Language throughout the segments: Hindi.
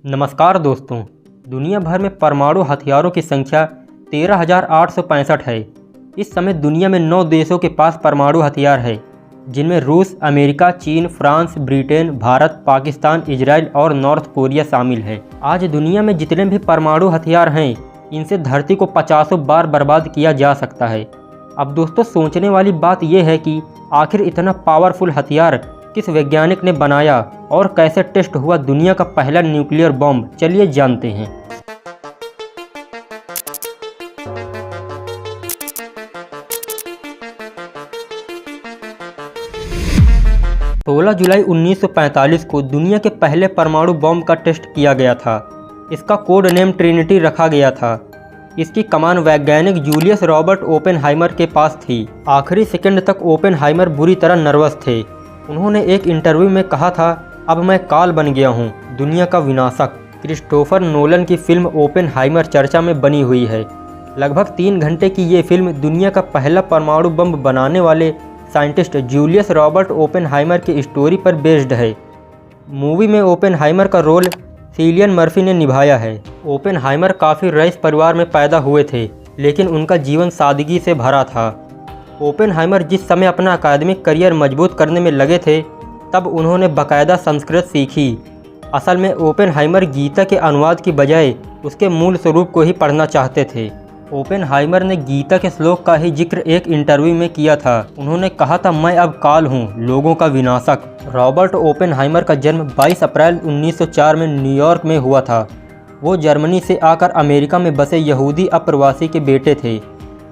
नमस्कार दोस्तों। दुनिया भर में परमाणु हथियारों की संख्या 13,865 है। इस समय दुनिया में 9 देशों के पास परमाणु हथियार है, जिनमें रूस, अमेरिका, चीन, France, Britain, Bharat, Pakistan, Israel और नॉर्थ कोरिया शामिल है। आज दुनिया में जितने भी परमाणु हथियार हैं, इनसे धरती को 50 बार बर्बाद किया जा सकता है। अब दोस्तों, सोचने वाली बात यह है कि आखिर इतना पावरफुल हथियार किस वैज्ञानिक ने बनाया और कैसे टेस्ट हुआ दुनिया का पहला न्यूक्लियर बॉम्ब। चलिए जानते हैं। 16 जुलाई 1945 को दुनिया के पहले परमाणु बॉम्ब का टेस्ट किया गया था। इसका कोड नेम ट्रिनिटी रखा गया था। इसकी कमान वैज्ञानिक जूलियस रॉबर्ट ओपेनहाइमर के पास थी। आखिरी सेकंड तक ओपेनहाइमर बुरी तरह नर्वस थे। उन्होंने एक इंटरव्यू में कहा था, अब मैं काल बन गया हूँ, दुनिया का विनाशक। क्रिस्टोफर नोलन की फिल्म ओपेनहाइमर चर्चा में बनी हुई है। लगभग 3 घंटे की ये फिल्म दुनिया का पहला परमाणु बम बनाने वाले साइंटिस्ट जूलियस रॉबर्ट ओपेनहाइमर की स्टोरी पर बेस्ड है। मूवी में ओपेनहाइमर का रोल सिलियन मर्फी ने निभाया है। ओपेनहाइमर काफ़ी रईस परिवार में पैदा हुए थे, लेकिन उनका जीवन सादगी से भरा था। ओपेनहाइमर जिस समय अपना अकादमिक करियर मजबूत करने में लगे थे, तब उन्होंने बाकायदा संस्कृत सीखी। असल में ओपेनहाइमर गीता के अनुवाद की बजाय उसके मूल स्वरूप को ही पढ़ना चाहते थे। ओपेनहाइमर ने गीता के श्लोक का ही जिक्र एक इंटरव्यू में किया था। उन्होंने कहा था, मैं अब काल हूँ, लोगों का विनाशक। रॉबर्ट ओपेनहाइमर का जन्म 22 अप्रैल 1904 में न्यूयॉर्क में हुआ था। वो जर्मनी से आकर अमेरिका में बसे यहूदी अप्रवासी के बेटे थे।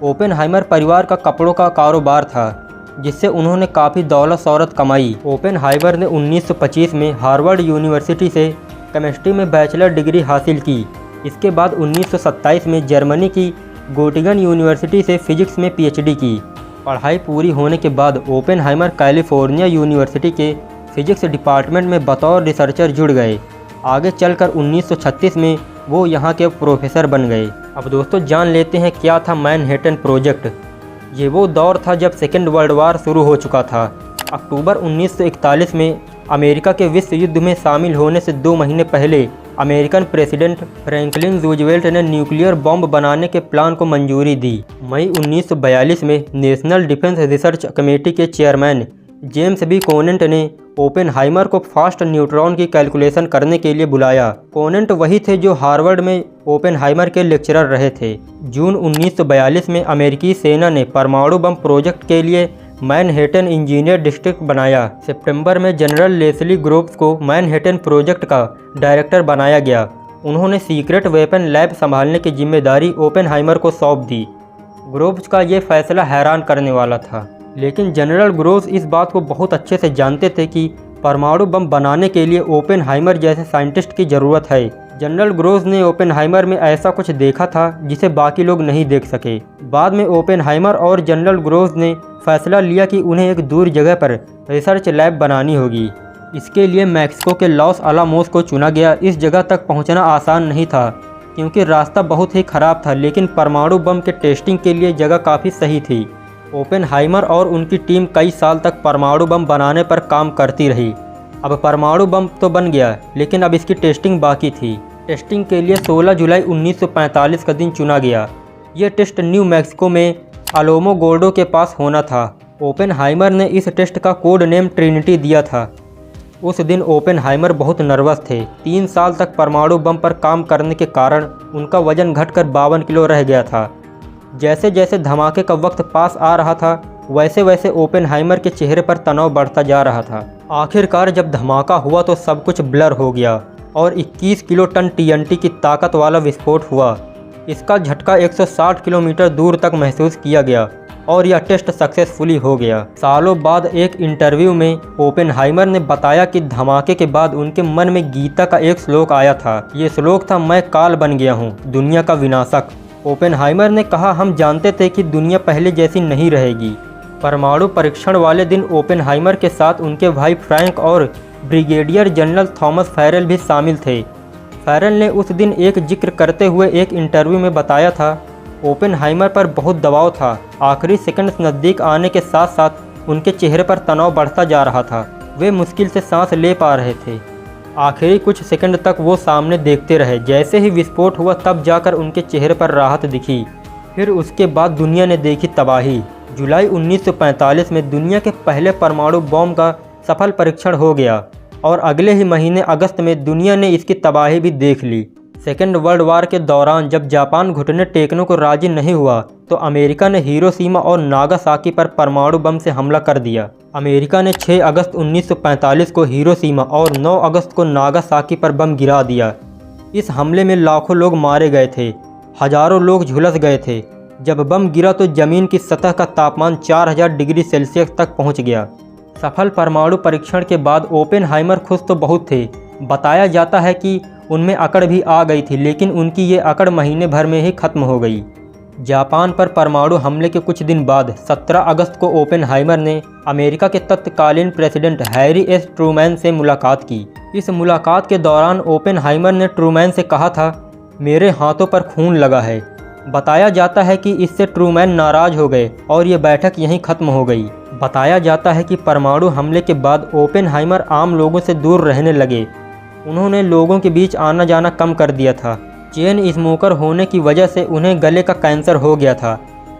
ओपेनहाइमर परिवार का कपड़ों का कारोबार था, जिससे उन्होंने काफ़ी दौलत शौहरत कमाई। ओपेनहाइमर ने 1925 में हार्वर्ड यूनिवर्सिटी से केमिस्ट्री में बैचलर डिग्री हासिल की। इसके बाद 1927 में जर्मनी की गोटिंगन यूनिवर्सिटी से फिजिक्स में पीएचडी की। पढ़ाई पूरी होने के बाद ओपेनहाइमर कैलिफोर्निया यूनिवर्सिटी के फिजिक्स डिपार्टमेंट में बतौर रिसर्चर जुड़ गए। आगे चलकर 1936 में वो यहाँ के प्रोफेसर बन गए। अब दोस्तों, जान लेते हैं क्या था मैनहट्टन प्रोजेक्ट। ये वो दौर था जब सेकेंड वर्ल्ड वार शुरू हो चुका था। अक्टूबर 1941 में अमेरिका के विश्व युद्ध में शामिल होने से 2 महीने पहले अमेरिकन प्रेसिडेंट फ्रैंकलिन रूजवेल्ट ने न्यूक्लियर बॉम्ब बनाने के प्लान को मंजूरी दी। मई 1942 में नेशनल डिफेंस रिसर्च कमेटी के चेयरमैन जेम्स बी कोनेंट ने ओपेनहाइमर को फास्ट न्यूट्रॉन की कैलकुलेशन करने के लिए बुलाया। कोनेंट वही थे जो हार्वर्ड में ओपेनहाइमर के लेक्चरर रहे थे। जून 1942 में अमेरिकी सेना ने परमाणु बम प्रोजेक्ट के लिए मैनहट्टन इंजीनियर डिस्ट्रिक्ट बनाया। सितंबर में जनरल लेस्ली ग्रोव्स को मैनहट्टन प्रोजेक्ट का डायरेक्टर बनाया गया। उन्होंने सीक्रेट वेपन लैब संभालने की जिम्मेदारी ओपेनहाइमर को सौंप दी। ग्रोव्स का ये फैसला हैरान करने वाला था, लेकिन जनरल ग्रोव्स इस बात को बहुत अच्छे से जानते थे कि परमाणु बम बनाने के लिए ओपेनहाइमर जैसे साइंटिस्ट की ज़रूरत है। जनरल ग्रोव्स ने ओपेनहाइमर में ऐसा कुछ देखा था जिसे बाकी लोग नहीं देख सके। बाद में ओपेनहाइमर और जनरल ग्रोव्स ने फैसला लिया कि उन्हें एक दूर जगह पर रिसर्च लैब बनानी होगी। इसके लिए मैक्सिको के लॉस अलामोस को चुना गया। इस जगह तक पहुंचना आसान नहीं था, क्योंकि रास्ता बहुत ही ख़राब था, लेकिन परमाणु बम के टेस्टिंग के लिए जगह काफ़ी सही थी। ओपेनहाइमर और उनकी टीम कई साल तक परमाणु बम बनाने पर काम करती रही। अब परमाणु बम तो बन गया, लेकिन अब इसकी टेस्टिंग बाकी थी। टेस्टिंग के लिए 16 जुलाई 1945 का दिन चुना गया। ये टेस्ट न्यू मैक्सिको में अलोमो गोर्डो के पास होना था। ओपेनहाइमर ने इस टेस्ट का कोड नेम ट्रिनिटी दिया था। उस दिन ओपेनहाइमर बहुत नर्वस थे। 3 साल तक परमाणु बम पर काम करने के कारण उनका वजन घटकर 52 किलो रह गया था। जैसे जैसे धमाके का वक्त पास आ रहा था, वैसे वैसे ओपेनहाइमर के चेहरे पर तनाव बढ़ता जा रहा था। आखिरकार जब धमाका हुआ तो सब कुछ ब्लर हो गया और 21 किलो टन टीएनटी की ताकत वाला विस्फोट हुआ। इसका झटका 160 किलोमीटर दूर तक महसूस किया गया और यह टेस्ट सक्सेसफुली हो गया। सालों बाद एक इंटरव्यू में ओपेनहाइमर ने बताया कि धमाके के बाद उनके मन में गीता का एक श्लोक आया था। ये श्लोक था, मैं काल बन गया हूँ, दुनिया का विनाशक। ओपेनहाइमर ने कहा, हम जानते थे कि दुनिया पहले जैसी नहीं रहेगी। परमाणु परीक्षण वाले दिन ओपेनहाइमर के साथ उनके भाई फ्रैंक और ब्रिगेडियर जनरल थॉमस फैरेल भी शामिल थे। फैरेल ने उस दिन एक जिक्र करते हुए एक इंटरव्यू में बताया था, ओपेनहाइमर पर बहुत दबाव था। आखिरी सेकंड नज़दीक आने के साथ साथ उनके चेहरे पर तनाव बढ़ता जा रहा था। वे मुश्किल से सांस ले पा रहे थे। आखिरी कुछ सेकंड तक वो सामने देखते रहे। जैसे ही विस्फोट हुआ तब जाकर उनके चेहरे पर राहत दिखी। फिर उसके बाद दुनिया ने देखी तबाही। जुलाई 1945 में दुनिया के पहले परमाणु बम का सफल परीक्षण हो गया और अगले ही महीने अगस्त में दुनिया ने इसकी तबाही भी देख ली। सेकेंड वर्ल्ड वार के दौरान जब जापान घुटने टेकने को राजी नहीं हुआ तो अमेरिका ने हिरोशिमा और नागासाकी पर परमाणु बम से हमला कर दिया। अमेरिका ने 6 अगस्त 1945 को हिरोशिमा और 9 अगस्त को नागासाकी पर बम गिरा दिया। इस हमले में लाखों लोग मारे गए थे, हजारों लोग झुलस गए थे। जब बम गिरा तो ज़मीन की सतह का तापमान 4000 डिग्री सेल्सियस तक पहुंच गया। सफल परमाणु परीक्षण के बाद ओपेनहाइमर खुश तो बहुत थे। बताया जाता है कि उनमें अकड़ भी आ गई थी, लेकिन उनकी ये अकड़ महीने भर में ही खत्म हो गई। जापान पर परमाणु हमले के कुछ दिन बाद 17 अगस्त को ओपेनहाइमर ने अमेरिका के तत्कालीन प्रेसिडेंट हैरी एस ट्रूमैन से मुलाकात की। इस मुलाकात के दौरान ओपेनहाइमर ने ट्रूमैन से कहा था, मेरे हाथों पर खून लगा है। बताया जाता है कि इससे ट्रूमैन नाराज हो गए और ये बैठक यहीं खत्म हो गई। बताया जाता है कि परमाणु हमले के बाद ओपेनहाइमर आम लोगों से दूर रहने लगे। उन्होंने लोगों के बीच आना जाना कम कर दिया था। चेन स्मोकर होने की वजह से उन्हें गले का कैंसर हो गया था।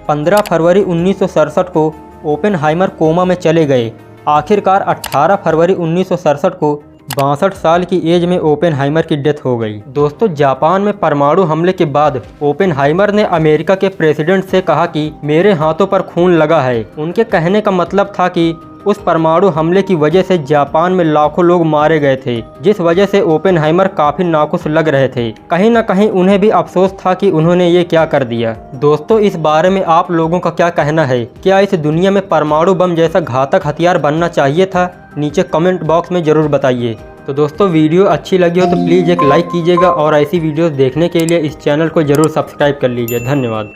15 फरवरी 1967 को ओपेनहाइमर कोमा में चले गए। आखिरकार 18 फरवरी 1967 को 62 साल की एज में ओपेनहाइमर की डेथ हो गई। दोस्तों, जापान में परमाणु हमले के बाद ओपेनहाइमर ने अमेरिका के प्रेसिडेंट से कहा कि मेरे हाथों पर खून लगा है। उनके कहने का मतलब था कि उस परमाणु हमले की वजह से जापान में लाखों लोग मारे गए थे, जिस वजह से ओपेनहाइमर काफ़ी नाखुश लग रहे थे। कहीं ना कहीं उन्हें भी अफसोस था कि उन्होंने ये क्या कर दिया। दोस्तों, इस बारे में आप लोगों का क्या कहना है? क्या इस दुनिया में परमाणु बम जैसा घातक हथियार बनना चाहिए था? नीचे कमेंट बॉक्स में ज़रूर बताइए। तो दोस्तों, वीडियो अच्छी लगी हो तो प्लीज़ एक लाइक कीजिएगा और ऐसी वीडियोस देखने के लिए इस चैनल को ज़रूर सब्सक्राइब कर लीजिए। धन्यवाद।